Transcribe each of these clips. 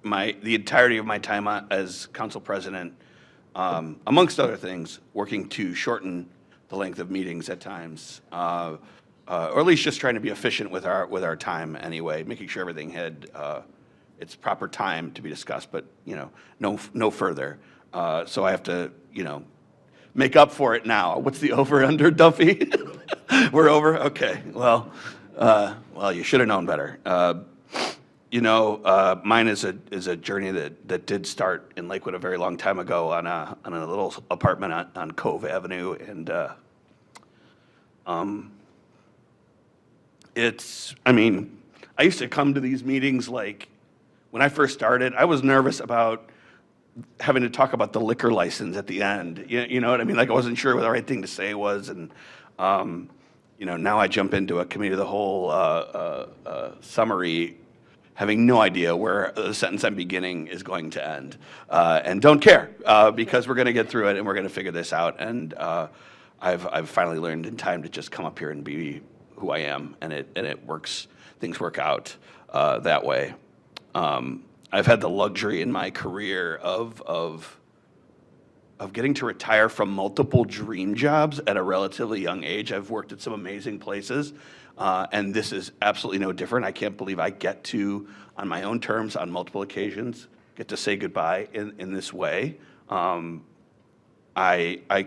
the entirety of my time as council president, amongst other things, working to shorten the length of meetings at times, or at least just trying to be efficient with our time anyway, making sure everything had its proper time to be discussed, but no further. So I have to make up for it now. What's the over under, Duffy? We're over. Okay. Well, you should have known better. Mine is a journey that did start in Lakewood a very long time ago on a little apartment on Cove Avenue, and I used to come to these meetings like when I first started. I was nervous about having to talk about the liquor license at the end. You know what I mean? Like I wasn't sure what the right thing to say was, and now I jump into a committee of the whole summary, having no idea where the sentence I'm beginning is going to end, and don't care because we're going to get through it and we're going to figure this out. And I've finally learned in time to just come up here and be who I am, and it works. Things work out that way. I've had the luxury in my career of getting to retire from multiple dream jobs at a relatively young age. I've worked at some amazing places, and this is absolutely no different. I can't believe I get to, on my own terms, on multiple occasions, get to say goodbye in this way. I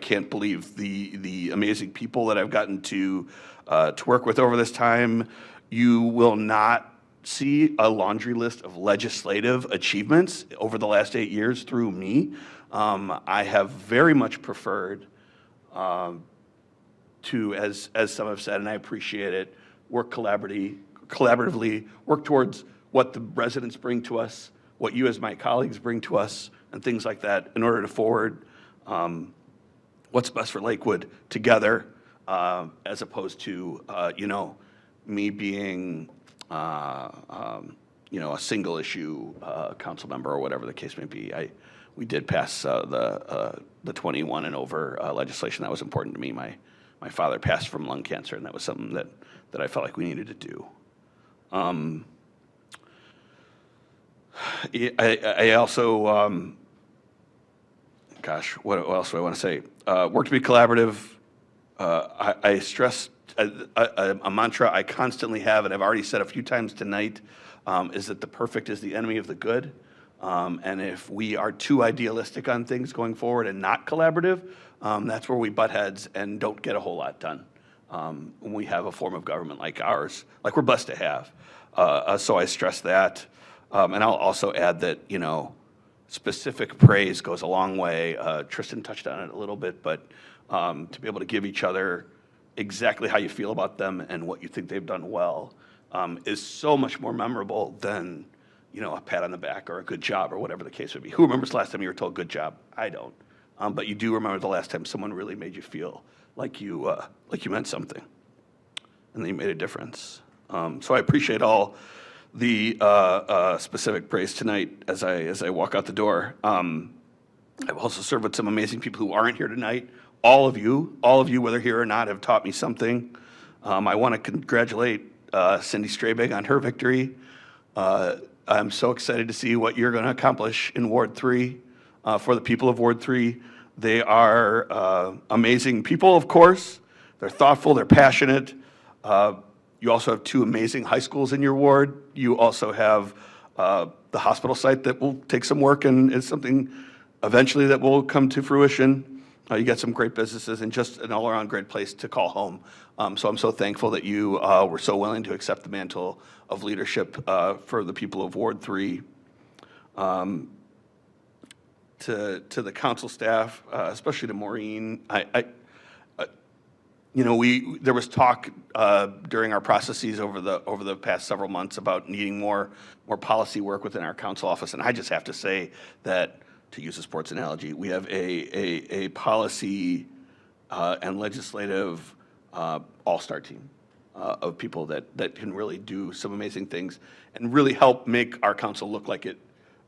can't believe the amazing people that I've gotten to work with over this time. You will not see a laundry list of legislative achievements over the last 8 years through me. I have very much preferred to, as some have said, and I appreciate it, work collaboratively, work towards what the residents bring to us, what you as my colleagues bring to us, and things like that in order to forward what's best for Lakewood together, as opposed to, me being a single issue council member or whatever the case may be. We did pass the 21 and over legislation that was important to me. My father passed from lung cancer, and that was something that I felt like we needed to do. I also, what else do I want to say? Work to be collaborative. I stress a mantra I constantly have, and I've already said a few times tonight, is that the perfect is the enemy of the good. And if we are too idealistic on things going forward and not collaborative, that's where we butt heads and don't get a whole lot done when we have a form of government like ours, like we're blessed to have. So I stress that. And I'll also add that, specific praise goes a long way. Tristan touched on it a little bit, but to be able to give each other exactly how you feel about them and what you think they've done well is so much more memorable than a pat on the back or a good job or whatever the case would be. Who remembers the last time you were told good job? I don't. But you do remember the last time someone really made you feel like you meant something and that you made a difference. So I appreciate all the specific praise tonight as I walk out the door. I've also served with some amazing people who aren't here tonight. All of you, whether here or not, have taught me something. I want to congratulate Cindy Strabig on her victory. I'm so excited to see what you're going to accomplish in Ward 3 for the people of Ward 3. They are amazing people, of course. They're thoughtful, they're passionate. You also have 2 amazing high schools in your ward. You also have the hospital site that will take some work and is something eventually that will come to fruition. You got some great businesses and just an all-around great place to call home. So I'm so thankful that you were so willing to accept the mantle of leadership for the people of Ward 3. To the council staff, especially to Maureen, there was talk during our processes over the past several months about needing more policy work within our council office, and I just have to say that, to use a sports analogy, we have a policy and legislative all-star team of people that can really do some amazing things and really help make our council look like it,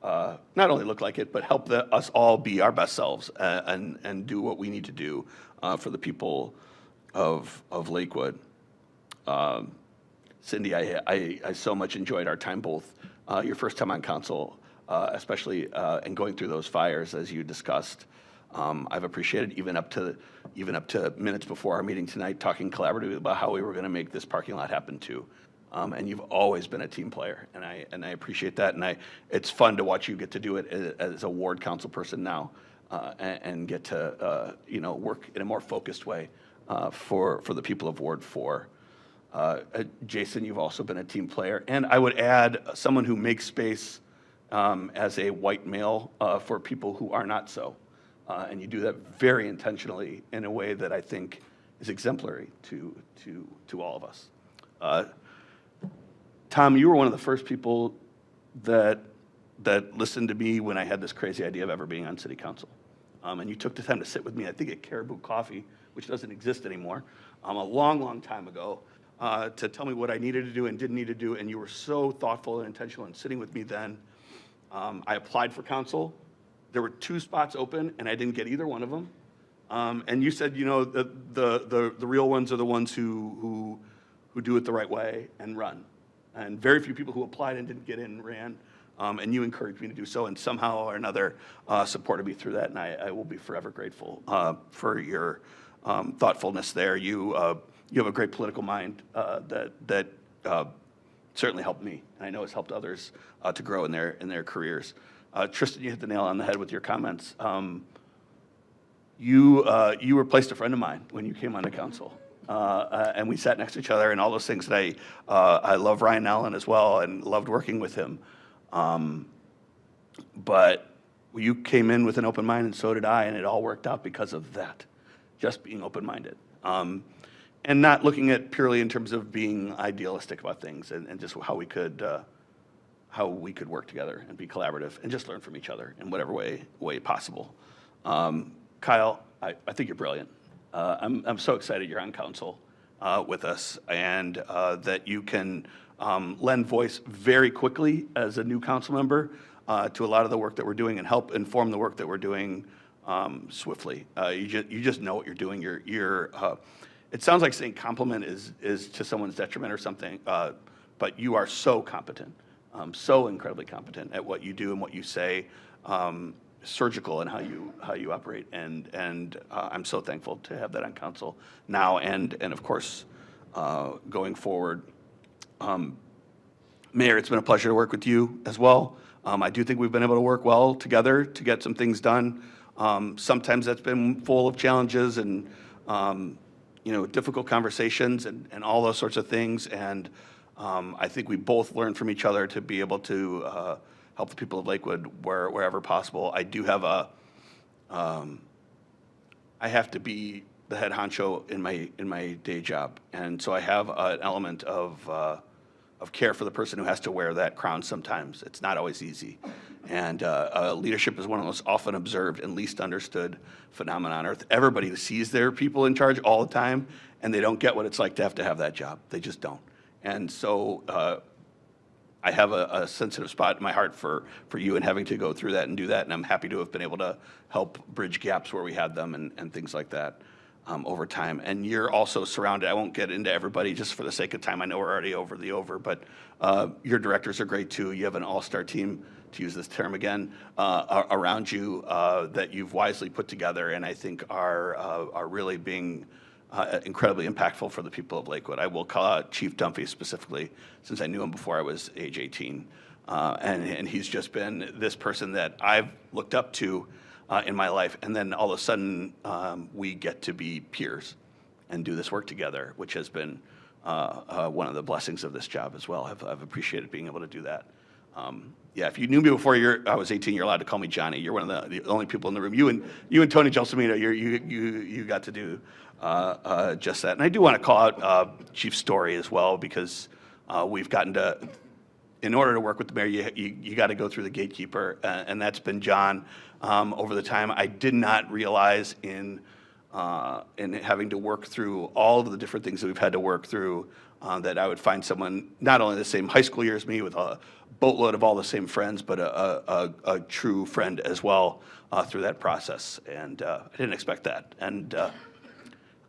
not only look like it, but help us all be our best selves and do what we need to do for the people of Lakewood. Cindy, I so much enjoyed our time both your first time on council especially in going through those fires as you discussed. I've appreciated even up to minutes before our meeting tonight, talking collaboratively about how we were going to make this parking lot happen too. And you've always been a team player, and I appreciate that. And it's fun to watch you get to do it as a ward council person now, and get to work in a more focused way for the people of Ward 4. Jason, you've also been a team player, and I would add someone who makes space as a white male for people who are not so. And you do that very intentionally in a way that I think is exemplary to all of us. Tom, you were one of the first people that listened to me when I had this crazy idea of ever being on city council. And you took the time to sit with me, I think at Caribou Coffee, which doesn't exist anymore, a long, long time ago, to tell me what I needed to do and didn't need to do. And you were so thoughtful and intentional in sitting with me then. I applied for council. There were 2 spots open, and I didn't get either one of them. And you said, the real ones are the ones who do it the right way and run. And very few people who applied and didn't get in ran. And you encouraged me to do so, and somehow or another supported me through that. And I will be forever grateful for your thoughtfulness there. You have a great political mind that certainly helped me, and I know it's helped others to grow in their careers. Tristan, you hit the nail on the head with your comments. You replaced a friend of mine when you came onto council, and we sat next to each other and all those things. That I love Ryan Allen as well and loved working with him. But you came in with an open mind, and so did I, and it all worked out because of that, just being open-minded. And not looking at purely in terms of being idealistic about things and just how we could work together and be collaborative and just learn from each other in whatever way possible. Kyle, I think you're brilliant. I'm so excited you're on council with us, and that you can lend voice very quickly as a new council member to a lot of the work that we're doing and help inform the work that we're doing swiftly. You just know what you're doing. It sounds like saying compliment is to someone's detriment or something, but you are so competent, so incredibly competent at what you do and what you say, surgical in how you operate, and I'm so thankful to have that on council now and of course going forward. Mayor, it's been a pleasure to work with you as well. I do think we've been able to work well together to get some things done. Sometimes that's been full of challenges and difficult conversations and all those sorts of things. And I think we both learned from each other to be able to help the people of Lakewood wherever possible. I do have I have to be the head honcho in my day job, and so I have an element of care for the person who has to wear that crown sometimes. It's not always easy. And leadership is one of the most often observed and least understood phenomena on earth. Everybody sees their people in charge all the time, and they don't get what it's like to have that job. They just don't. And so I have a sensitive spot in my heart for you and having to go through that and do that, and I'm happy to have been able to help bridge gaps where we had them and things like that. Over time. And you're also surrounded, I won't get into everybody just for the sake of time, I know we're already over, but your directors are great too. You have an all-star team, to use this term again, around you that you've wisely put together and I think are really being incredibly impactful for the people of Lakewood. I will call out Chief Dunphy specifically, since I knew him before I was age 18. And he's just been this person that I've looked up to in my life, and then all of a sudden we get to be peers and do this work together, which has been one of the blessings of this job as well. I've appreciated being able to do that. Yeah, if you knew me before I was 18, you're allowed to call me Johnny. You're one of the only people in the room. You and Tony Gelsomino, you got to do just that. And I do want to call out Chief Story as well, because we've gotten to, in order to work with the mayor, you got to go through the gatekeeper, and that's been John over the time. I did not realize in having to work through all of the different things that we've had to work through that I would find someone not only the same high school year as me with a boatload of all the same friends, but a true friend as well through that process. And I didn't expect that. And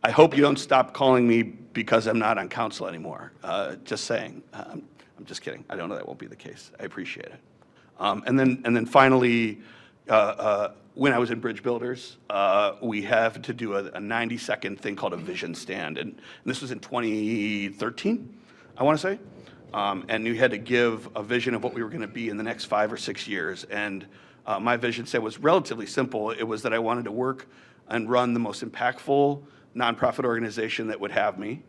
I hope you don't stop calling me because I'm not on council anymore. Just saying. I'm just kidding. I don't know, that won't be the case. I appreciate it. And then finally, when I was in Bridge Builders, we have to do a 90-second thing called a vision stand. And this was in 2013, I want to say. And we had to give a vision of what we were going to be in the next 5 or 6 years. And my vision set was relatively simple. It was that I wanted to work and run the most impactful nonprofit organization that would have me,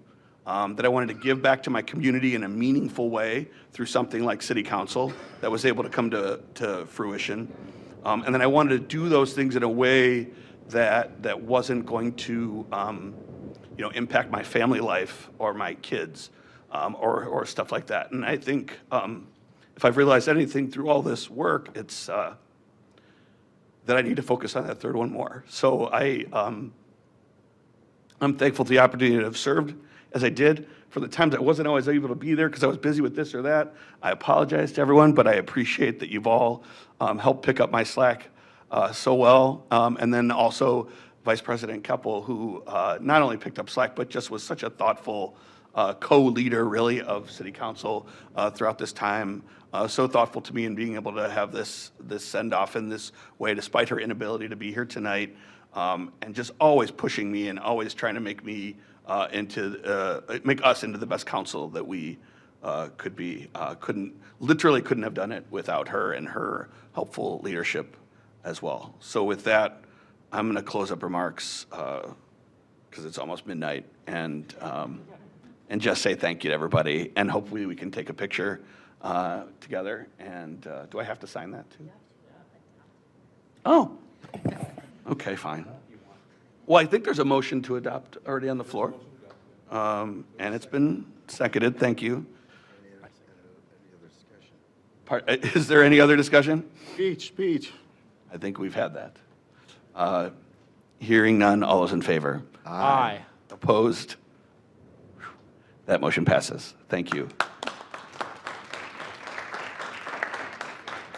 that I wanted to give back to my community in a meaningful way through something like City Council that was able to come to fruition. And then I wanted to do those things in a way that wasn't going to impact my family life or my kids or stuff like that. And I think if I've realized anything through all this work, it's that I need to focus on that third one more. So I'm thankful for the opportunity to have served as I did. For the times I wasn't always able to be there because I was busy with this or that, I apologize to everyone, but I appreciate that you've all helped pick up my slack so well. And then also Vice President Keppel, who not only picked up slack, but just was such a thoughtful co-leader, really, of City Council throughout this time. So thoughtful to me in being able to have this send-off in this way, despite her inability to be here tonight, and just always pushing me and always trying to make me make us into the best council that we could be. Literally couldn't have done it without her and her helpful leadership as well. So with that, I'm going to close up remarks because it's almost midnight, and just say thank you to everybody, and hopefully we can take a picture together. And do I have to sign that too? Oh, okay, fine. Well, I think there's a motion to adopt already on the floor, and it's been seconded. Thank you. Is there any other discussion? Speech. I think we've had that. Hearing none, all those in favor? Aye. Opposed? That motion passes. Thank you.